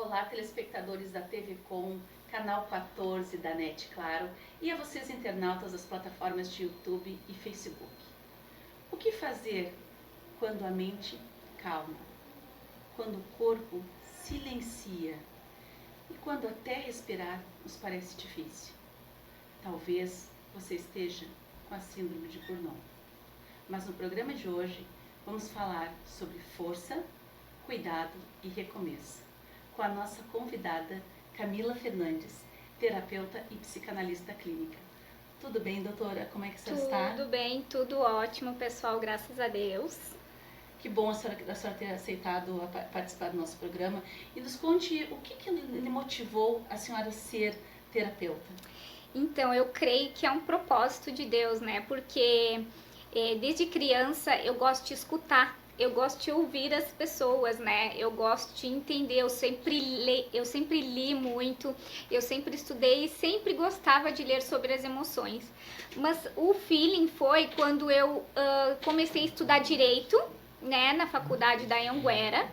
Olá, telespectadores da TV Com, canal 14 da NET, claro, e a vocês internautas das plataformas de YouTube e Facebook. O que fazer quando a mente calma, quando o corpo silencia e quando até respirar nos parece difícil? Talvez você esteja com a síndrome de Burnout. Mas no programa de hoje vamos falar sobre força, cuidado e recomeço, com a nossa convidada Camila Fernandes, terapeuta e psicanalista clínica. Tudo bem, doutora? Como é que a senhora está? Tudo bem, tudo ótimo, pessoal, graças a Deus. Que bom a senhora ter aceitado participar do nosso programa. E nos conte o que lhe motivou a senhora ser terapeuta. Então, eu creio que é um propósito de Deus, né? Porque desde criança eu gosto de escutar. Eu gosto de ouvir as pessoas, né? Eu gosto de entender, eu sempre li muito, eu sempre estudei e sempre gostava de ler sobre as emoções. Mas o feeling foi quando eu comecei a estudar Direito, né, na faculdade da Anhanguera.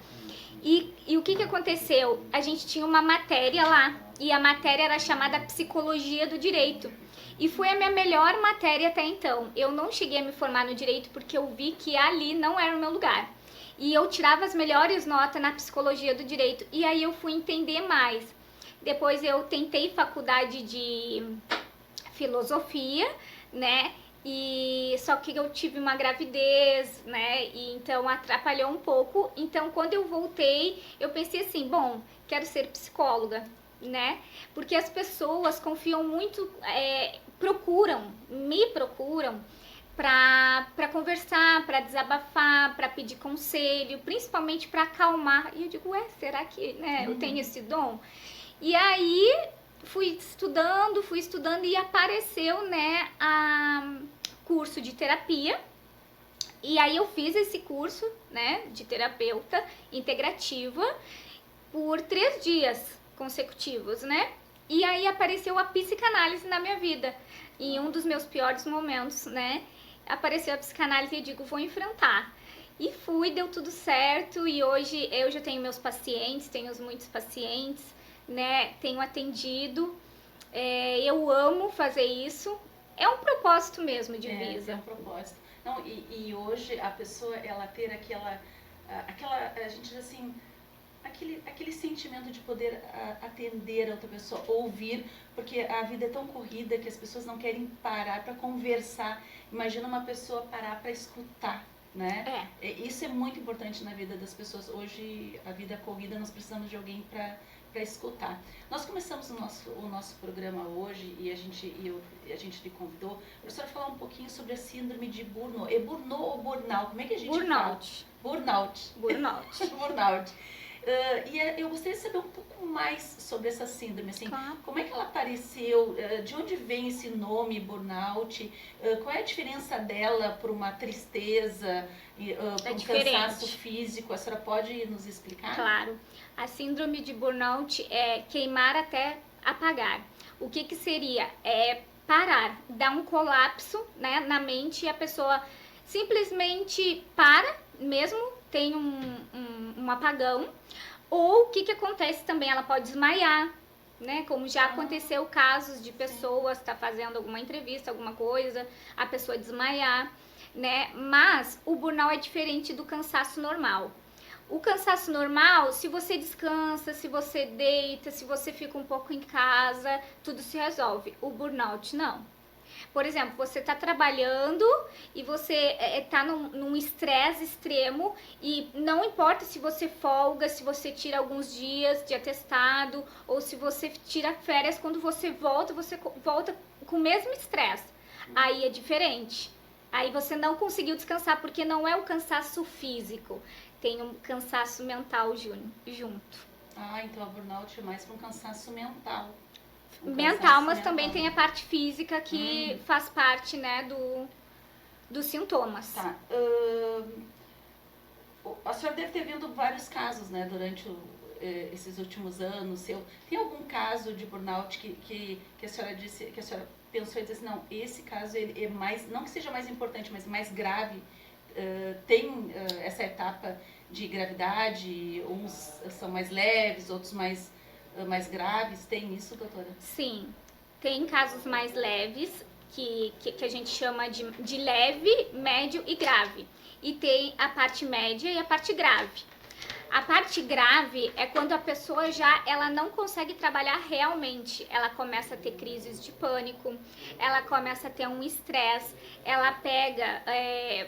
E o que aconteceu? A gente tinha uma matéria lá, e a matéria era chamada Psicologia do Direito. E foi a minha melhor matéria até então. Eu não cheguei a me formar no direito porque eu vi que ali não era o meu lugar. E eu tirava as melhores notas na psicologia do direito. E aí eu fui entender mais. Depois eu tentei faculdade de filosofia, né? E só que eu tive uma gravidez, né? E então atrapalhou um pouco. Então quando eu voltei, eu pensei assim, bom, quero ser psicóloga, né? Porque as pessoas confiam muito, me procuram para conversar, para desabafar, para pedir conselho, principalmente para acalmar. E eu digo, será que, né, eu tenho esse dom? E aí fui estudando e apareceu, né, a curso de terapia. E aí eu fiz esse curso, né, de terapeuta integrativa por 3 dias consecutivos, né? E aí apareceu a psicanálise na minha vida. Em um dos meus piores momentos, né? Apareceu a psicanálise e eu digo, vou enfrentar. E fui, deu tudo certo. E hoje eu já tenho meus pacientes, tenho muitos pacientes, né? Tenho atendido. Eu amo fazer isso. É um propósito mesmo de vida. É um propósito. Não, e hoje a pessoa, ela ter aquela, a gente diz assim, aquele sentimento de poder atender a outra pessoa, ouvir, porque a vida é tão corrida que as pessoas não querem parar para conversar. Imagina uma pessoa parar para escutar, né? Isso é muito importante na vida das pessoas. Hoje, a vida é corrida, nós precisamos de alguém para escutar. Nós começamos o nosso programa hoje e a gente lhe convidou para a senhora falar um pouquinho sobre a síndrome de Burnout. É Burnout ou Burnout? Como é que a gente Burnout. fala? Burnout. Burnout. Burnout. Eu gostaria de saber um pouco mais sobre essa síndrome, assim, Claro. Como é que ela apareceu, de onde vem esse nome burnout, qual é a diferença dela para uma tristeza, para um cansaço físico, a senhora pode nos explicar? Claro, a síndrome de burnout é queimar até apagar. O que seria? É parar, dar um colapso, né, na mente e a pessoa simplesmente para, mesmo tem um apagão. Ou o que acontece também? Ela pode desmaiar, né? Como já aconteceu casos de pessoas tá fazendo alguma entrevista, alguma coisa, a pessoa desmaiar, né? Mas o burnout é diferente do cansaço normal. O cansaço normal, se você descansa, se você deita, se você fica um pouco em casa, tudo se resolve. O burnout não. Por exemplo, você está trabalhando e você está num estresse extremo e não importa se você folga, se você tira alguns dias de atestado ou se você tira férias, quando você volta com o mesmo estresse. Aí é diferente. Aí você não conseguiu descansar porque não é o cansaço físico, tem um cansaço mental junto. Então a burnout é mais para um cansaço mental. Mental, mas também tem a parte física que faz parte, né, dos sintomas. Tá. A senhora deve ter vindo vários casos, né, durante esses últimos anos. Tem algum caso de burnout que a senhora disse, que a senhora pensou e disse, não, esse caso ele é mais, não que seja mais importante, mas mais grave, tem essa etapa de gravidade, uns são mais leves, outros mais graves, tem isso, doutora? Sim, tem casos mais leves, que a gente chama de leve, médio e grave. E tem a parte média e a parte grave. A parte grave é quando a pessoa ela não consegue trabalhar realmente. Ela começa a ter crises de pânico, ela começa a ter um estresse, ela pega,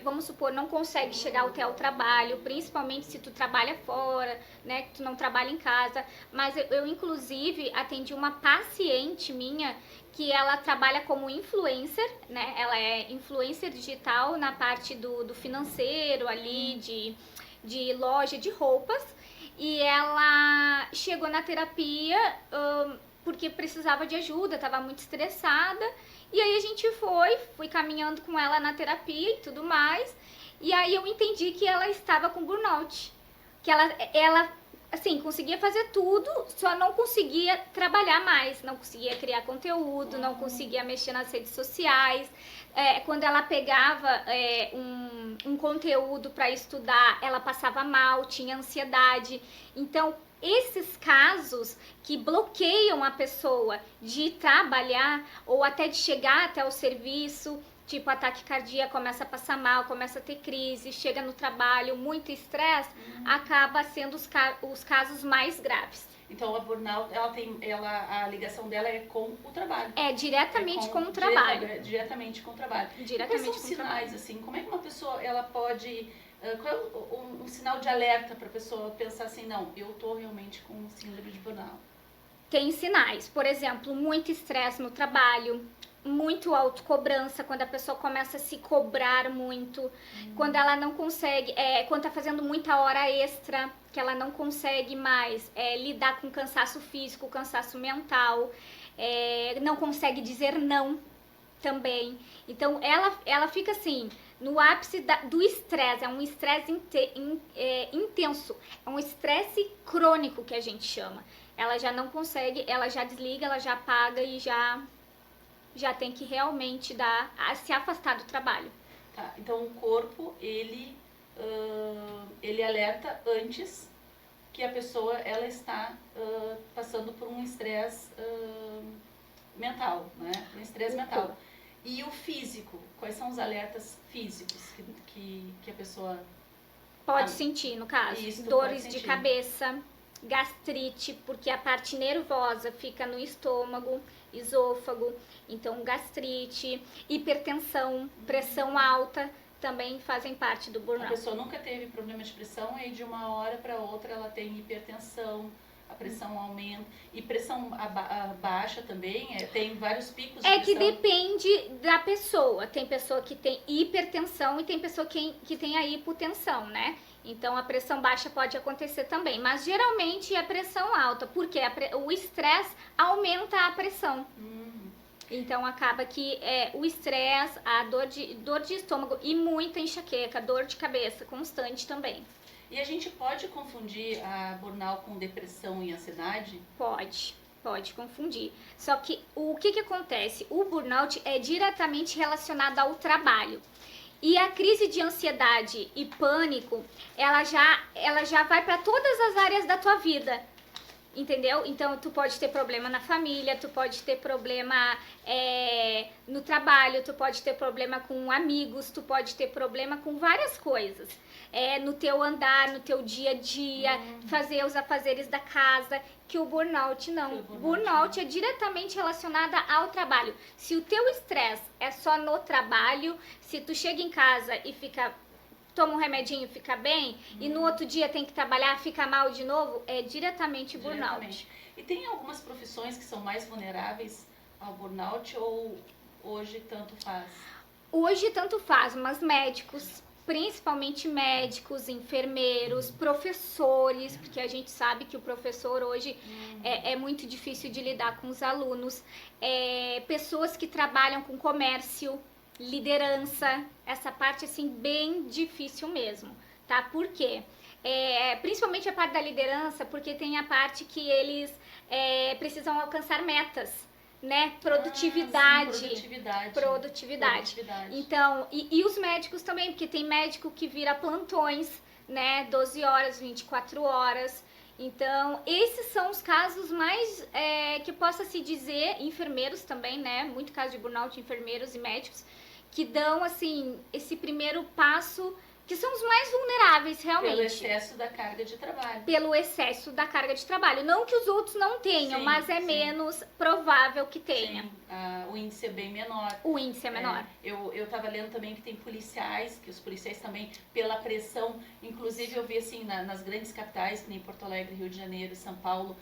vamos supor, não consegue chegar até o trabalho, principalmente se tu trabalha fora, né, que tu não trabalha em casa. Mas eu inclusive atendi uma paciente minha que ela trabalha como influencer, né? Ela é influencer digital na parte do financeiro ali, de loja de roupas, e ela chegou na terapia porque precisava de ajuda, estava muito estressada, e aí a gente fui caminhando com ela na terapia e tudo mais, e aí eu entendi que ela estava com burnout, que ela assim, conseguia fazer tudo, só não conseguia trabalhar mais, não conseguia criar conteúdo, não conseguia mexer nas redes sociais. Quando ela pegava um conteúdo para estudar, ela passava mal, tinha ansiedade. Então, esses casos que bloqueiam a pessoa de trabalhar ou até de chegar até o serviço, tipo ataque cardíaco, começa a passar mal, começa a ter crise, chega no trabalho, muito estresse, acaba sendo os casos mais graves. Então a burnout, a ligação dela é com o trabalho. Diretamente com o trabalho. Diretamente com o trabalho. Diretamente quais são os sinais, assim, como é que uma pessoa, ela pode, qual é um sinal de alerta para a pessoa pensar assim, não, eu tô realmente com síndrome de burnout? Tem sinais, por exemplo, muito estresse no trabalho, muito autocobrança, quando a pessoa começa a se cobrar muito, quando ela não consegue, quando tá fazendo muita hora extra, que ela não consegue mais lidar com cansaço físico, cansaço mental, não consegue dizer não também. Então ela fica assim, no ápice do estresse, é um estresse intenso, é um estresse crônico que a gente chama. Ela já não consegue, ela já desliga, ela já apaga e já tem que realmente se afastar do trabalho. Tá, então o corpo, ele alerta antes que a pessoa ela está passando por um estresse mental, né? Um estresse mental. E o físico, quais são os alertas físicos que a pessoa pode sentir, no caso? Isso, dores de cabeça, gastrite, porque a parte nervosa fica no estômago, esôfago, então gastrite, hipertensão, pressão alta também fazem parte do burnout. A pessoa nunca teve problema de pressão e de uma hora para outra ela tem hipertensão, a pressão aumenta, e pressão baixa também, tem vários picos de pressão. Que depende da pessoa, tem pessoa que tem hipertensão e tem pessoa que tem a hipotensão, né? Então a pressão baixa pode acontecer também, mas geralmente é pressão alta, porque o estresse aumenta a pressão. Então acaba que o estresse, a dor de estômago e muita enxaqueca, dor de cabeça constante também. E a gente pode confundir a burnout com depressão e ansiedade? Pode confundir. Só que o que acontece? O burnout é diretamente relacionado ao trabalho. E a crise de ansiedade e pânico, ela já vai para todas as áreas da tua vida. Entendeu? Então, tu pode ter problema na família, tu pode ter problema no trabalho, tu pode ter problema com amigos, tu pode ter problema com várias coisas. No teu andar, no teu dia a dia, fazer os afazeres da casa, que o burnout não. Burnout é diretamente relacionada ao trabalho. Se o teu estresse é só no trabalho, se tu chega em casa e toma um remedinho, fica bem, e no outro dia tem que trabalhar, fica mal de novo, é diretamente burnout. E tem algumas profissões que são mais vulneráveis ao burnout ou hoje tanto faz? Hoje tanto faz, mas médicos, principalmente médicos, enfermeiros, professores, porque a gente sabe que o professor hoje é muito difícil de lidar com os alunos, pessoas que trabalham com comércio, liderança, essa parte assim bem difícil mesmo, tá? Por quê? Principalmente a parte da liderança, porque tem a parte que eles precisam alcançar metas, né? Produtividade. Então, e os médicos também, porque tem médico que vira plantões, né? 12 horas, 24 horas. Então, esses são os casos mais, que possa se dizer, enfermeiros também, né? Muito caso de burnout, enfermeiros e médicos, que dão, assim, esse primeiro passo, que são os mais vulneráveis, realmente. Pelo excesso da carga de trabalho. Pelo excesso da carga de trabalho. Não que os outros não tenham, Sim, mas é sim. menos provável que tenha. Sim, o índice é bem menor. O índice é menor. Eu tava lendo também que tem policiais, que os policiais também, pela pressão, inclusive eu vi assim, nas grandes capitais, que nem Porto Alegre, Rio de Janeiro, São Paulo,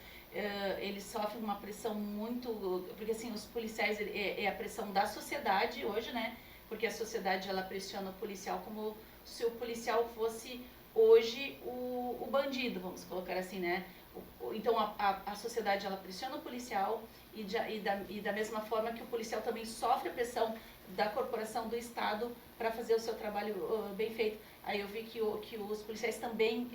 eles sofrem uma pressão muito, porque assim, os policiais, é a pressão da sociedade hoje, né? Porque a sociedade, ela pressiona o policial como se o policial fosse hoje o bandido, vamos colocar assim, né? Então a sociedade, ela pressiona o policial e da mesma forma que o policial também sofre a pressão da corporação, do Estado, para fazer o seu trabalho bem feito. Aí eu vi que os policiais também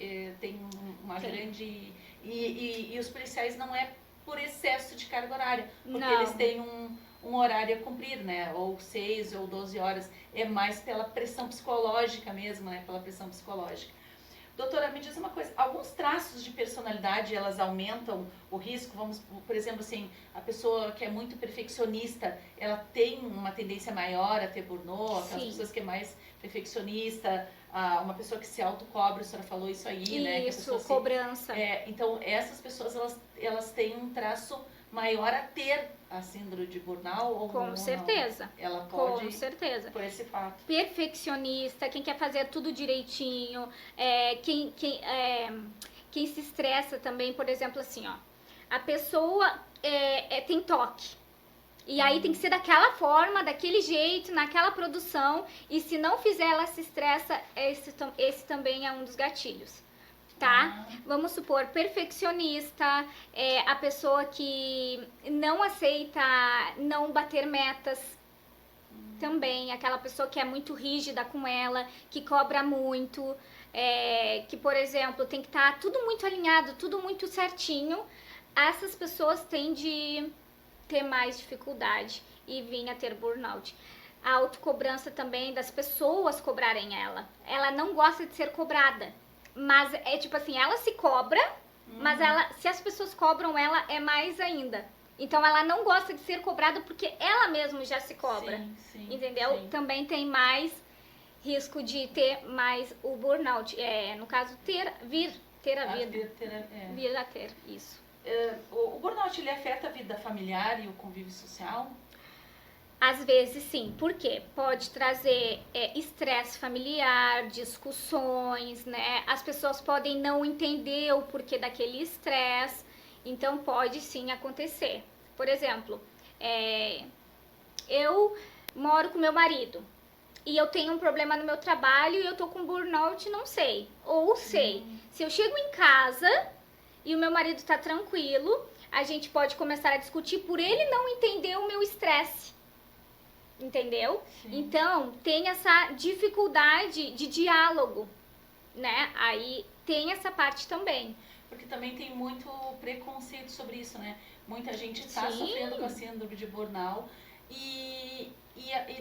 têm uma grande... E os policiais não é por excesso de carga horária, porque Não. eles têm um horário a cumprir, né? Ou 6 ou 12 horas. É mais pela pressão psicológica mesmo, né? Pela pressão psicológica. Doutora, me diz uma coisa, alguns traços de personalidade, elas aumentam o risco? Vamos, por exemplo, assim, a pessoa que é muito perfeccionista, ela tem uma tendência maior a ter burnout, aquelas pessoas que é mais perfeccionista, uma pessoa que se autocobra, a senhora falou isso aí, né? Isso, cobrança. Então, essas pessoas, elas têm um traço maior a ter a síndrome de burnout ou Com certeza. Não? Ela pode, com certeza. Por esse fato. Perfeccionista, quem quer fazer tudo direitinho, quem se estressa também, por exemplo, assim, ó, a pessoa tem toque. E aí tem que ser daquela forma, daquele jeito, naquela produção, e se não fizer, ela se estressa, esse também é um dos gatilhos. Tá? Vamos supor, perfeccionista, a pessoa que não aceita não bater metas, também, aquela pessoa que é muito rígida com ela, que cobra muito, que, por exemplo, tem que estar tudo muito alinhado, tudo muito certinho. Essas pessoas têm de ter mais dificuldade e vir a ter burnout. A autocobrança também das pessoas cobrarem ela. Ela não gosta de ser cobrada. Mas é tipo assim, ela se cobra, mas se as pessoas cobram ela, é mais ainda. Então ela não gosta de ser cobrada porque ela mesma já se cobra. Sim, entendeu? Sim. Também tem mais risco de ter mais o burnout. No caso, vir a ter isso. O burnout, ele afeta a vida familiar e o convívio social? Às vezes sim, porque pode trazer estresse familiar, discussões, né? As pessoas podem não entender o porquê daquele estresse, então pode sim acontecer. Por exemplo, eu moro com meu marido e eu tenho um problema no meu trabalho e eu tô com burnout, não sei. Ou sei, se eu chego em casa e o meu marido tá tranquilo, a gente pode começar a discutir por ele não entender o meu estresse. Entendeu? Sim. Então, tem essa dificuldade de diálogo, né? Aí tem essa parte também. Porque também tem muito preconceito sobre isso, né? Muita gente está sofrendo com a síndrome de burnout e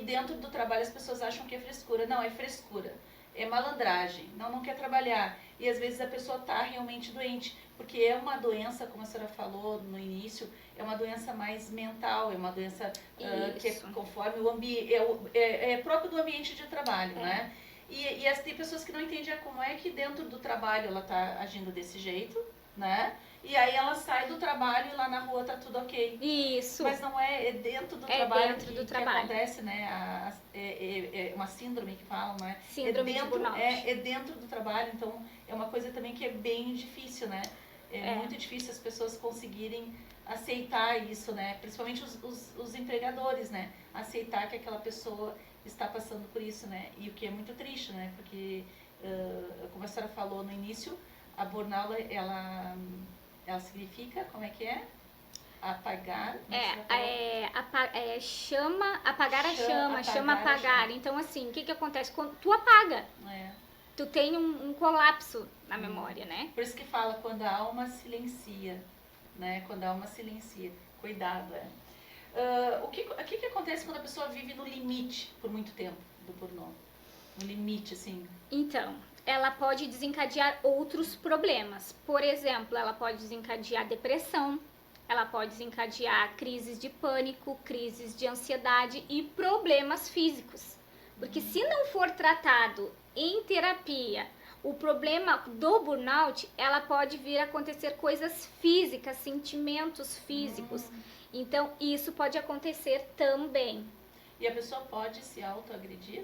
dentro do trabalho as pessoas acham que é frescura. Não, é frescura. É malandragem. Não quer trabalhar. E às vezes a pessoa está realmente doente. Porque é uma doença, como a senhora falou no início, é uma doença mais mental, é uma doença que é conforme o ambiente, é próprio do ambiente de trabalho, né? E tem pessoas que não entendem como é que dentro do trabalho ela está agindo desse jeito, né? E aí ela sai do trabalho e lá na rua tá tudo ok. Isso. Mas não é dentro do trabalho que acontece, né? É uma síndrome que falam, né? Síndrome de burnout. É dentro do trabalho, então é uma coisa também que é bem difícil, né? É muito difícil as pessoas conseguirem aceitar isso, né? Principalmente os empregadores, né? Aceitar que aquela pessoa está passando por isso, né? E o que é muito triste, né? Porque, como a senhora falou no início, a burnout, ela significa, como é que é? Apagar. Apagar a chama apagar. Então, assim, o que acontece? Quando tu apaga, tu tem um colapso na memória, né? Por isso que fala quando a alma silencia, né? Quando a alma silencia. Cuidado, o que acontece quando a pessoa vive no limite por muito tempo do burnout? No limite, assim. Então, ela pode desencadear outros problemas. Por exemplo, ela pode desencadear depressão, ela pode desencadear crises de pânico, crises de ansiedade e problemas físicos. Porque se não for tratado em terapia o problema do burnout, ela pode vir a acontecer coisas físicas, sentimentos físicos. Então, isso pode acontecer também. E a pessoa pode se autoagredir?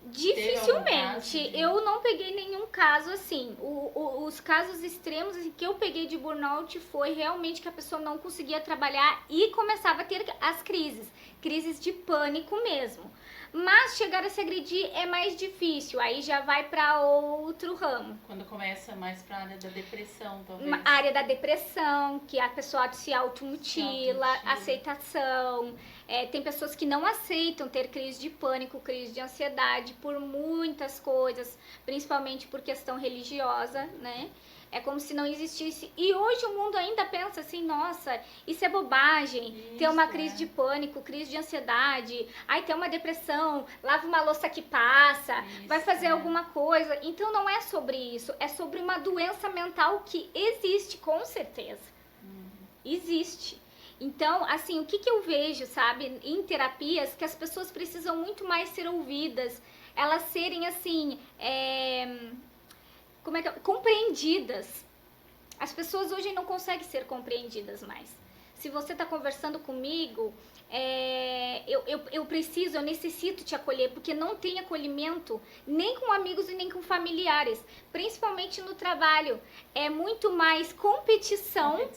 Dificilmente. Eu não peguei nenhum caso assim. Os casos extremos que eu peguei de burnout foi realmente que a pessoa não conseguia trabalhar e começava a ter as crises de pânico mesmo. Mas chegar a se agredir é mais difícil, aí já vai para outro ramo. Quando começa mais para a área da depressão, talvez. A área da depressão, que a pessoa se automutila, aceitação. Tem pessoas que não aceitam ter crise de pânico, crise de ansiedade por muitas coisas, principalmente por questão religiosa, né? É como se não existisse. E hoje o mundo ainda pensa assim, nossa, isso é bobagem. Ter uma crise de pânico, crise de ansiedade. Aí tem uma depressão, lava uma louça que passa, vai fazer alguma coisa. Então não é sobre isso, é sobre uma doença mental que existe, com certeza. Existe. Então, assim, o que eu vejo, sabe, em terapias, que as pessoas precisam muito mais ser ouvidas, elas serem, assim, compreendidas. As pessoas hoje não conseguem ser compreendidas mais. Se você está conversando comigo, eu necessito te acolher, porque não tem acolhimento nem com amigos e nem com familiares, principalmente no trabalho. É muito mais competição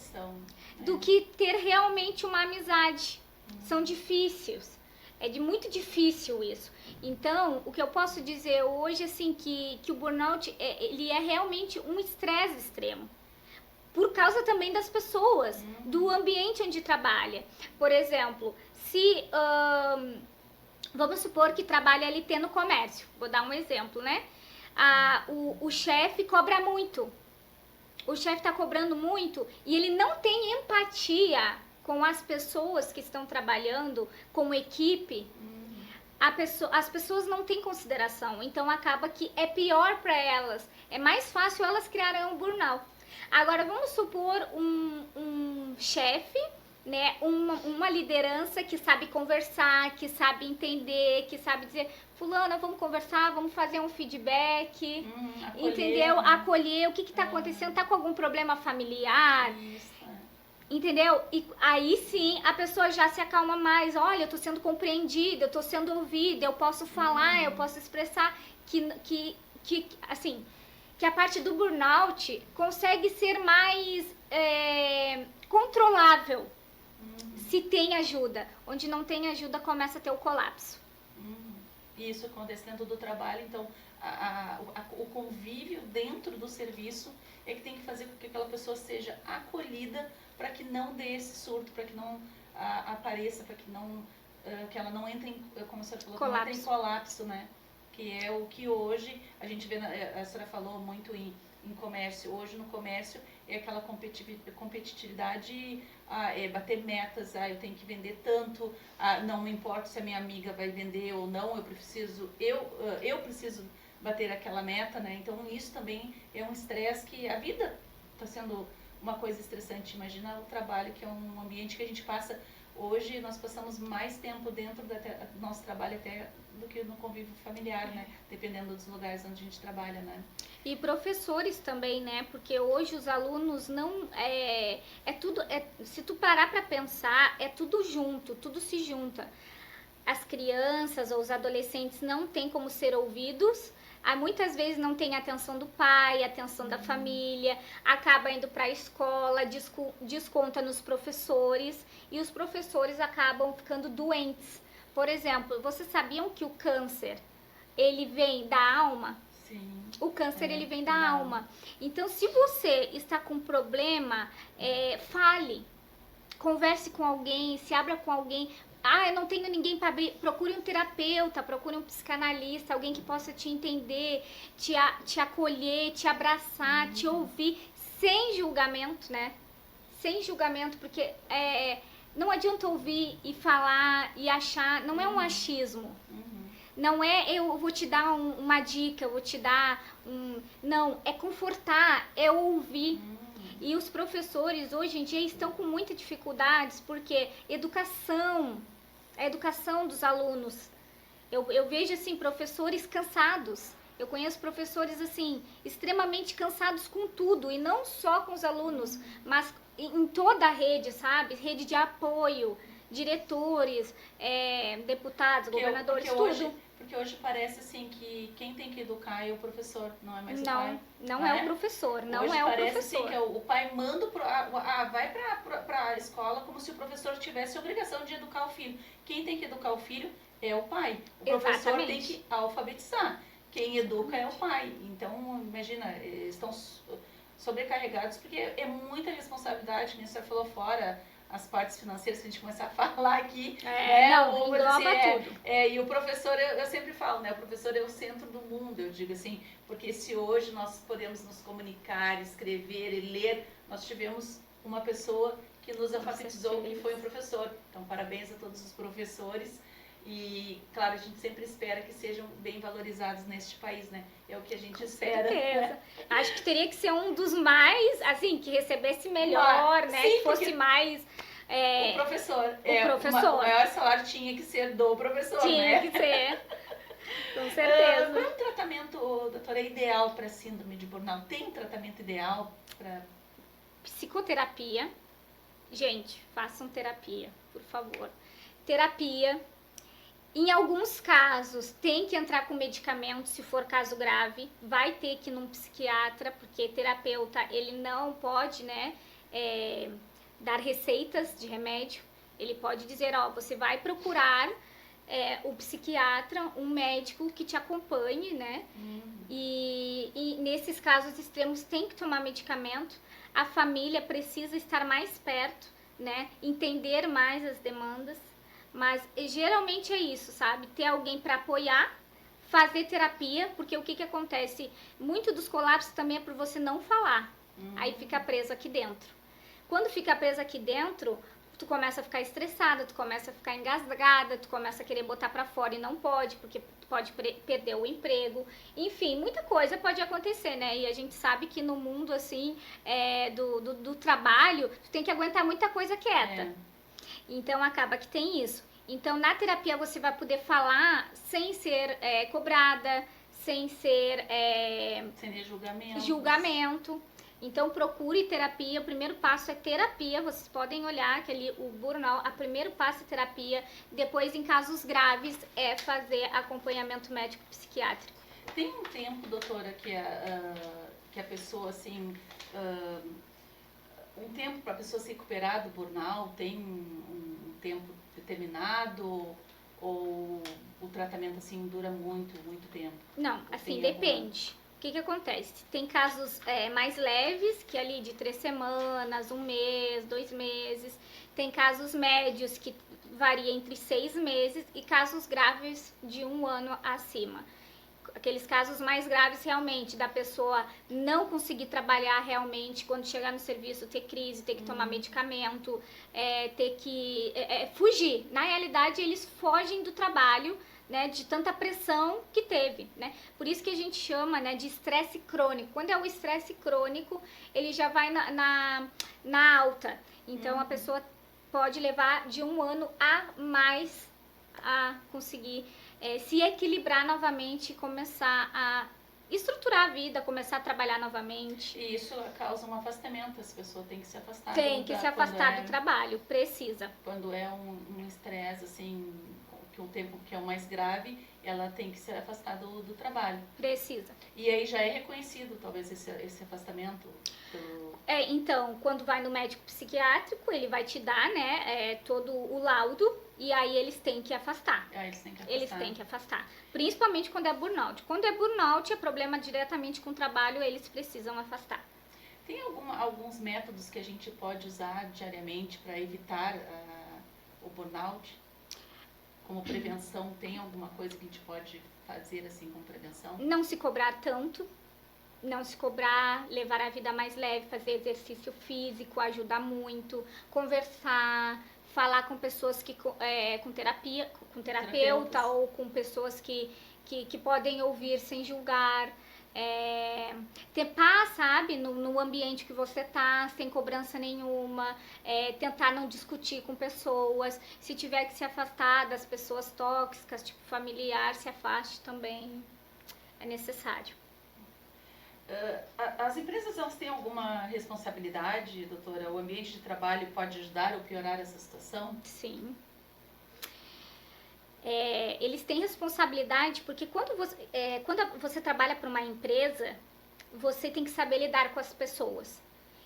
do que ter realmente uma amizade. São difíceis. É muito difícil isso. Então, o que eu posso dizer hoje, assim, que o burnout, ele é realmente um estresse extremo. Por causa também das pessoas, do ambiente onde trabalha. Por exemplo, se, vamos supor que trabalha LT no comércio. Vou dar um exemplo, né? O chefe cobra muito. O chefe está cobrando muito e ele não tem empatia com as pessoas que estão trabalhando, como equipe. As pessoas não têm consideração, então acaba que é pior para elas. É mais fácil elas criarem um burnout. Agora, vamos supor um chefe, né, uma liderança que sabe conversar, que sabe entender, que sabe dizer, fulana, vamos conversar, vamos fazer um feedback, entendeu? Acolher, o que está acontecendo, tá com algum problema familiar, entendeu? E aí sim, a pessoa já se acalma mais, olha, eu tô sendo compreendida, eu tô sendo ouvida, eu posso falar, eu posso expressar, assim, que a parte do burnout consegue ser mais controlável se tem ajuda. Onde não tem ajuda, começa a ter o colapso. E isso acontece dentro do trabalho, então o convívio dentro do serviço é que tem que fazer com que aquela pessoa seja acolhida para que não dê esse surto, para que não apareça, para que não que ela não entre em, como a senhora falou, não entre em colapso, né? Que é o que hoje a gente vê, a senhora falou muito em comércio, hoje no comércio é aquela competitividade, bater metas, eu tenho que vender tanto, não me importa se a minha amiga vai vender ou não, eu preciso bater aquela meta, né? Então isso também é um estresse, que a vida está sendo uma coisa estressante. Imagina o trabalho, que é um ambiente que a gente passa. Hoje nós passamos mais tempo dentro do nosso trabalho até do que no convívio familiar, né? Dependendo dos lugares onde a gente trabalha, né? E professores também, né? Porque hoje os alunos não... se tu parar para pensar, é tudo junto, tudo se junta. As crianças ou os adolescentes não têm como ser ouvidos, muitas vezes não tem atenção do pai, atenção da família, acaba indo para a escola, desconta nos professores, e os professores acabam ficando doentes. Por exemplo, vocês sabiam que o câncer, ele vem da alma? Sim. O câncer, ele vem da alma. Então, se você está com problema, fale, converse com alguém, se abra com alguém. Eu não tenho ninguém para abrir. Procure um terapeuta, procure um psicanalista, alguém que possa te entender, te acolher, te abraçar, te ouvir, sem julgamento, né? Sem julgamento, porque não adianta ouvir e falar e achar, não é um achismo. Não é eu vou te dar uma dica, eu vou te dar Não, é confortar, é ouvir. E os professores hoje em dia estão com muitas dificuldades, porque a educação dos alunos. Eu vejo, assim, professores cansados. Eu conheço professores, assim, extremamente cansados com tudo, e não só com os alunos, mas em toda a rede, sabe? Rede de apoio, diretores, deputados, governadores, tudo. Porque hoje parece, assim, que quem tem que educar é o professor, não é mais o Não, pai. não é o professor, não Hoje é o parece, professor. assim, que o pai manda, vai para a escola como se o professor tivesse a obrigação de educar o filho. Quem tem que educar o filho é o pai. O professor tem que alfabetizar. Quem educa é o pai. Então, imagina, estão sobrecarregados, porque é muita responsabilidade, né? Você falou fora as partes financeiras, se a gente começar a falar aqui. Não, engloba tudo. E o professor, eu sempre falo, né? O professor é o centro do mundo, eu digo assim, porque se hoje nós podemos nos comunicar, escrever e ler, nós tivemos uma pessoa que nos alfabetizou, que foi um professor. Então, parabéns a todos os professores. E, claro, a gente sempre espera que sejam bem valorizados neste país, né? É o que a gente espera. Né? Acho que teria que ser um dos mais, assim, que recebesse melhor, né? Sim, que fosse mais... O professor. O maior salário tinha que ser do professor, né? Tinha que ser, com certeza. Qual é o tratamento, doutora, ideal para síndrome de burnout? Tem tratamento ideal para... Psicoterapia. Gente, façam terapia, por favor. Terapia. Em alguns casos, tem que entrar com medicamento, se for caso grave. Vai ter que ir num psiquiatra, porque terapeuta, ele não pode, né, dar receitas de remédio. Ele pode dizer, você vai procurar o psiquiatra, um médico que te acompanhe, né? E nesses casos extremos tem que tomar medicamento. A família precisa estar mais perto, né? Entender mais as demandas. Mas geralmente é isso, sabe? Ter alguém para apoiar, fazer terapia, porque o que acontece? Muito dos colapsos também é por você não falar. Aí fica preso aqui dentro. Quando fica preso aqui dentro, tu começa a ficar estressada, tu começa a ficar engasgada, tu começa a querer botar para fora e não pode, porque tu pode perder o emprego. Enfim, muita coisa pode acontecer, né? E a gente sabe que no mundo, assim, do trabalho, tu tem que aguentar muita coisa quieta. Então, acaba que tem isso. Então, na terapia, você vai poder falar sem ser cobrada, sem ser... sem ter julgamento. Então, procure terapia. O primeiro passo é terapia. Vocês podem olhar que ali o burnout, o primeiro passo é terapia. Depois, em casos graves, é fazer acompanhamento médico psiquiátrico. Tem um tempo, doutora, que a pessoa, assim... um tempo para a pessoa se recuperar do burnout? Tem um tempo determinado? Ou o tratamento, assim, dura muito tempo? Não, assim, depende. O que acontece? Tem casos mais leves, que ali de 3 semanas, 1 mês, 2 meses. Tem casos médios, que varia entre 6 meses. E casos graves de 1 ano acima. Aqueles casos mais graves realmente, da pessoa não conseguir trabalhar realmente, quando chegar no serviço, ter crise, ter que tomar medicamento, ter que fugir. Na realidade, eles fogem do trabalho, né, de tanta pressão que teve, né? Por isso que a gente chama, né, de estresse crônico. Quando é o estresse crônico, ele já vai na alta. Então, a pessoa pode levar de 1 ano a mais a conseguir se equilibrar novamente e começar a estruturar a vida, começar a trabalhar novamente. E isso causa um afastamento, as pessoas têm que se afastar. Tem que se afastar do trabalho, precisa. Quando é um estresse, assim, que o tempo que é o mais grave, ela tem que se afastar do trabalho. Precisa. E aí já é reconhecido, talvez, esse afastamento? Então, quando vai no médico psiquiátrico, ele vai te dar, né, todo o laudo, e aí eles têm que afastar. Eles têm que afastar. Principalmente quando é burnout. Quando é burnout, é problema diretamente com o trabalho, eles precisam afastar. Tem alguns métodos que a gente pode usar diariamente para evitar o burnout? Como prevenção, tem alguma coisa que a gente pode fazer assim como prevenção? Não se cobrar tanto. Não se cobrar, levar a vida mais leve, fazer exercício físico, ajuda muito, conversar, falar com pessoas que com terapia, com terapeuta Terapeutas. ou com pessoas que podem ouvir sem julgar. Ter paz, sabe, no ambiente que você tá, sem cobrança nenhuma, tentar não discutir com pessoas, se tiver que se afastar das pessoas tóxicas, tipo familiar, se afaste também, é necessário. As empresas, elas têm alguma responsabilidade, doutora? O ambiente de trabalho pode ajudar ou piorar essa situação? Sim. Eles têm responsabilidade porque quando você trabalha para uma empresa, você tem que saber lidar com as pessoas.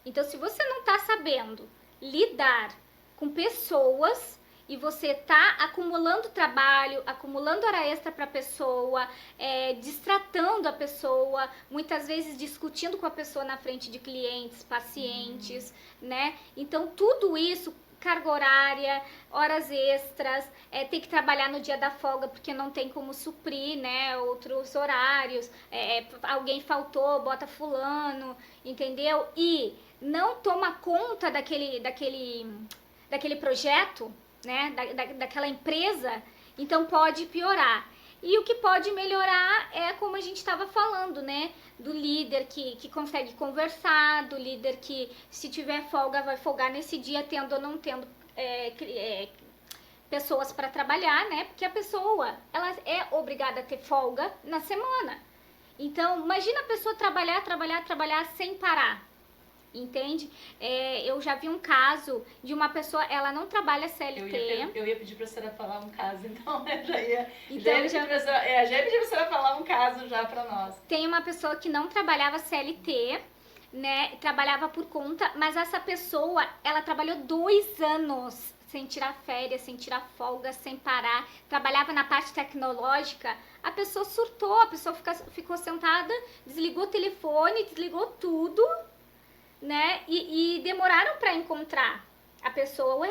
Então, se você não está sabendo lidar com pessoas e você está acumulando trabalho, acumulando hora extra para a pessoa, distratando a pessoa, muitas vezes discutindo com a pessoa na frente de clientes, pacientes, né? Então, tudo isso, carga horária, horas extras, tem que trabalhar no dia da folga porque não tem como suprir, né, outros horários, alguém faltou, bota fulano, entendeu? E não toma conta daquele projeto, né, daquela empresa, então pode piorar. E o que pode melhorar é como a gente estava falando, né? Do líder que consegue conversar, do líder que, se tiver folga, vai folgar nesse dia, tendo ou não tendo pessoas para trabalhar, né? Porque a pessoa, ela é obrigada a ter folga na semana. Então, imagina a pessoa trabalhar sem parar. Entende? Eu já vi um caso de uma pessoa, ela não trabalha CLT. Eu ia pedir pra senhora falar um caso, então já ia pedir pra senhora falar um caso já pra nós. Tem uma pessoa que não trabalhava CLT, né? Trabalhava por conta, mas essa pessoa, ela trabalhou 2 anos sem tirar férias, sem tirar folga, sem parar. Trabalhava na parte tecnológica. A pessoa surtou, a pessoa ficou sentada, desligou o telefone, desligou tudo, né? E demoraram para encontrar a pessoa.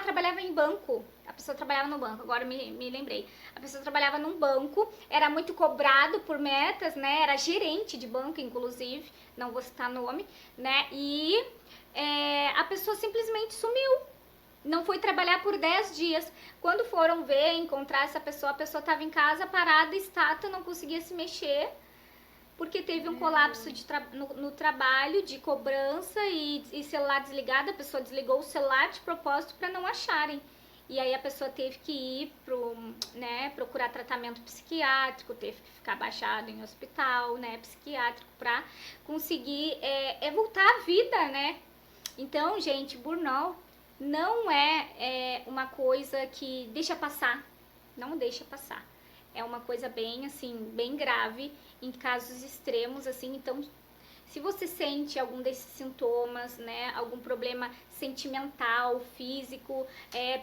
Trabalhava em banco. A pessoa trabalhava no banco, agora me lembrei. A pessoa trabalhava num banco, era muito cobrado por metas, né? Era gerente de banco, inclusive, não vou citar nome, né? E a pessoa simplesmente sumiu. Não foi trabalhar por 10 dias. Quando foram ver, encontrar essa pessoa, a pessoa estava em casa, parada, estátua, não conseguia se mexer, porque teve um colapso no trabalho, de cobrança e celular desligado. A pessoa desligou o celular de propósito para não acharem. E aí a pessoa teve que ir procurar tratamento psiquiátrico, teve que ficar baixado em hospital, né, psiquiátrico, para conseguir voltar à vida, né? Então, gente, burnout não é uma coisa que deixa passar, não deixa passar. É uma coisa bem, assim, bem grave, em casos extremos, assim. Então, se você sente algum desses sintomas, né, algum problema sentimental, físico,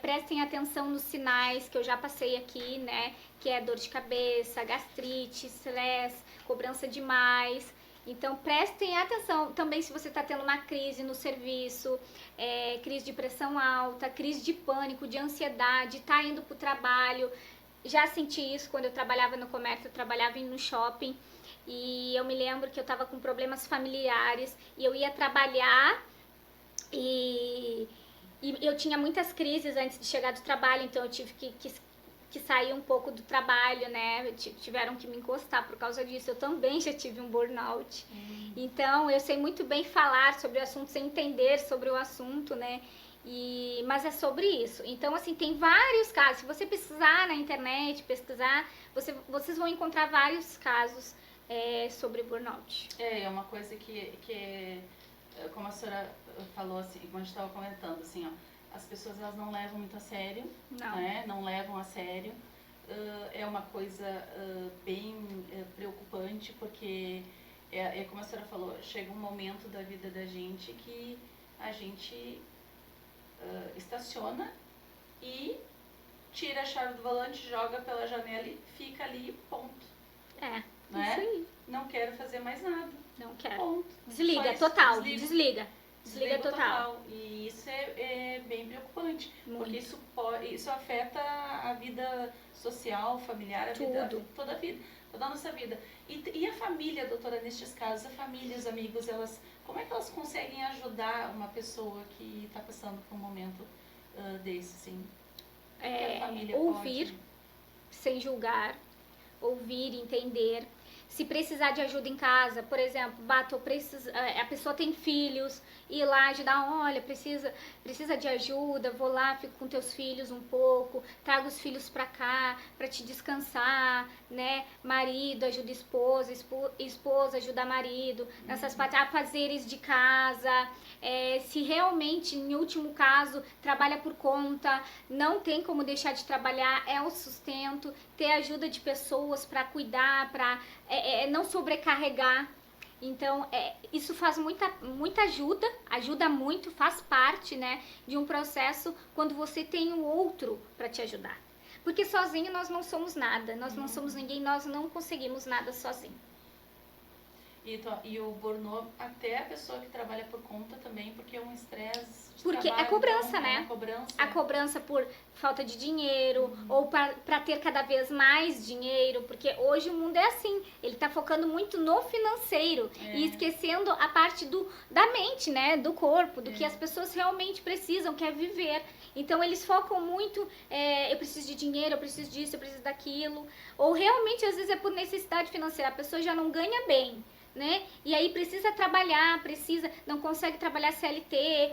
prestem atenção nos sinais que eu já passei aqui, né, que é dor de cabeça, gastrite, estresse, cobrança demais. Então, prestem atenção também se você está tendo uma crise no serviço, crise de pressão alta, crise de pânico, de ansiedade, está indo para o trabalho. Já senti isso quando eu trabalhava no comércio, eu trabalhava no shopping. E eu me lembro que eu estava com problemas familiares e eu ia trabalhar e eu tinha muitas crises antes de chegar do trabalho, então eu tive que sair um pouco do trabalho, né? Tiveram que me encostar por causa disso. Eu também já tive um burnout. Então, eu sei muito bem falar sobre o assunto, sem entender sobre o assunto, né? Mas é sobre isso. Então, assim, tem vários casos. Se você pesquisar na internet, vocês vão encontrar vários casos sobre burnout. É uma coisa que como a senhora falou, assim, como a gente estava comentando, assim, ó, as pessoas, elas não levam muito a sério, né? Não levam a sério. É uma coisa bem preocupante, porque como a senhora falou, chega um momento da vida da gente que a gente estaciona e tira a chave do volante, joga pela janela e fica ali, ponto. Né? Isso aí. Não quero fazer mais nada. Não quero. Ponto. Desliga, total. Desliga total. E isso é bem preocupante, muito. Porque isso afeta a vida social, familiar, toda a vida, toda a nossa vida. E a família, doutora, nestes casos, a família, os amigos, como é que elas conseguem ajudar uma pessoa que está passando por um momento desse, sim? Que a família Ouvir pode... sem julgar, ouvir, entender. Se precisar de ajuda em casa, por exemplo, a pessoa tem filhos, ir lá ajudar, olha, precisa de ajuda, vou lá, fico com teus filhos um pouco, trago os filhos pra cá, pra te descansar, né? Marido ajuda esposa, esposa ajuda marido, nessas partes, afazeres de casa. Se realmente, em último caso, trabalha por conta, não tem como deixar de trabalhar, é o sustento, ter ajuda de pessoas para cuidar, para não sobrecarregar. Então, isso faz muita ajuda muito, faz parte, né, de um processo quando você tem o outro para te ajudar. Porque sozinho nós não somos nada, nós não somos ninguém, nós não conseguimos nada sozinho. E o burnout, até a pessoa que trabalha por conta também, porque é um estresse de porque trabalho, é cobrança, então, né? É uma cobrança. A cobrança por falta de dinheiro, ou para ter cada vez mais dinheiro, porque hoje o mundo é assim, ele tá focando muito no financeiro e esquecendo a parte da mente, né? Do corpo, do que as pessoas realmente precisam, que é viver. Então eles focam muito, eu preciso de dinheiro, eu preciso disso, eu preciso daquilo, ou realmente às vezes é por necessidade financeira, a pessoa já não ganha bem, né? E aí precisa trabalhar, não consegue trabalhar CLT,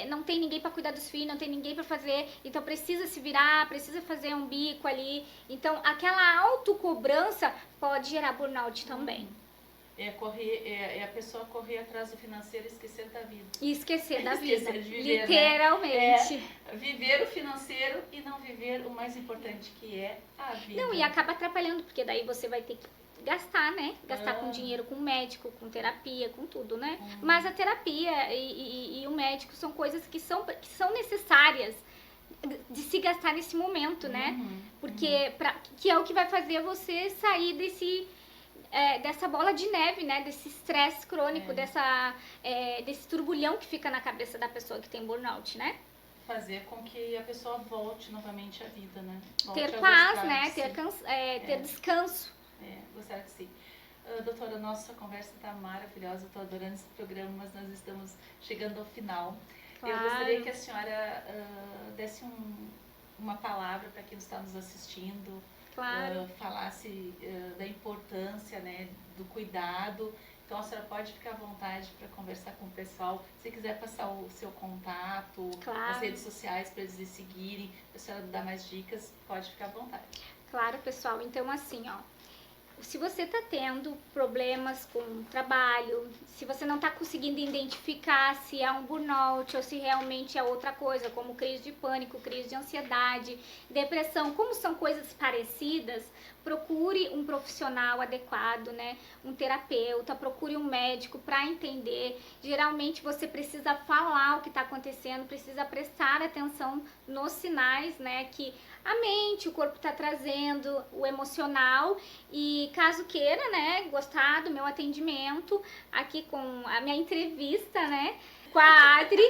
não tem ninguém para cuidar dos filhos, não tem ninguém para fazer, então precisa se virar, precisa fazer um bico ali. Então aquela autocobrança pode gerar burnout também. É a pessoa correr atrás do financeiro e esquecer da vida. E esquecer da vida, Esquecer de viver, literalmente. Né? Viver o financeiro e não viver o mais importante, que é a vida. Não, e acaba atrapalhando, porque daí você vai ter que gastar, né? Gastar com dinheiro, com médico, com terapia, com tudo, né? Mas a terapia e o médico são coisas que são necessárias de se gastar nesse momento, né? Porque que é o que vai fazer você sair dessa bola de neve, né? Desse estresse crônico, desse turbulhão que fica na cabeça da pessoa que tem burnout, né? Fazer com que a pessoa volte novamente à vida, né? Ter paz, né? Ter descanso. Gostaria que sim. Doutora, nossa conversa está maravilhosa, estou adorando esse programa, mas nós estamos chegando ao final. Claro. Eu gostaria que a senhora desse uma palavra para quem está nos assistindo, claro. Falasse da importância, né, do cuidado. Então a senhora pode ficar à vontade para conversar com o pessoal. Se quiser passar o seu contato, claro, as redes sociais para eles seguirem, a senhora dar mais dicas, pode ficar à vontade. Claro, pessoal. Então assim, se você está tendo problemas com o trabalho, se você não está conseguindo identificar se é um burnout ou se realmente é outra coisa, como crise de pânico, crise de ansiedade, depressão, como são coisas parecidas, procure um profissional adequado, né? Um terapeuta, procure um médico para entender. Geralmente você precisa falar o que está acontecendo, precisa prestar atenção nos sinais, né? Que a mente, o corpo está trazendo, o emocional. E caso queira, né, gostar do meu atendimento aqui com a minha entrevista, né, com a Adri,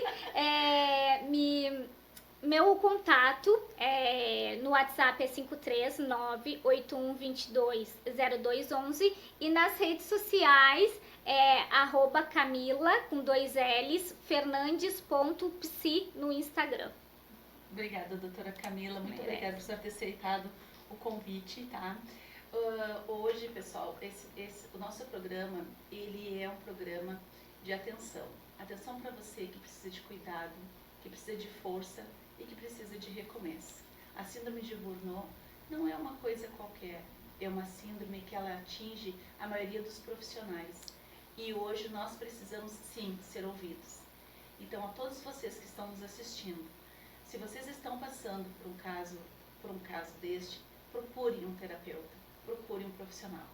meu contato no WhatsApp é 539-8122-0211 e nas redes sociais @Camila, com 2 L's, fernandes.psi no Instagram. Obrigada, doutora Camila, muito obrigada por ter aceitado o convite, tá? Hoje, pessoal, o nosso programa, ele é um programa de atenção. Atenção para você que precisa de cuidado, que precisa de força e que precisa de recomeço. A síndrome de burnout não é uma coisa qualquer, é uma síndrome que ela atinge a maioria dos profissionais. E hoje nós precisamos, sim, ser ouvidos. Então, a todos vocês que estão nos assistindo, se vocês estão passando por um caso deste, procure um terapeuta, procure um profissional.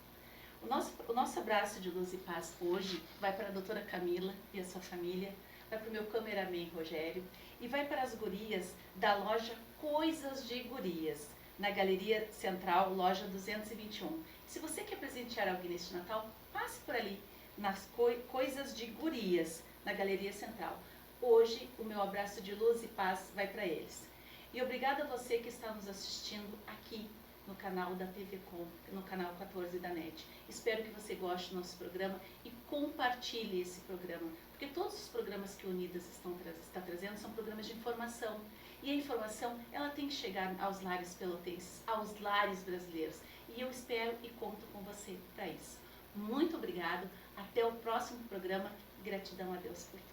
O nosso abraço de luz e paz hoje vai para a doutora Camila e a sua família, vai para o meu cameraman Rogério e vai para as gurias da loja Coisas de Gurias, na Galeria Central, loja 221. Se você quer presentear alguém neste Natal, passe por ali, nas Coisas de Gurias, na Galeria Central. Hoje, o meu abraço de luz e paz vai para eles. E obrigada a você que está nos assistindo aqui no canal da TV Com, no canal 14 da NET. Espero que você goste do nosso programa e compartilhe esse programa, porque todos os programas que Unidas está trazendo são programas de informação. E a informação, ela tem que chegar aos lares pelotenses, aos lares brasileiros. E eu espero e conto com você para isso. Muito obrigado, até o próximo programa. Gratidão a Deus por tudo.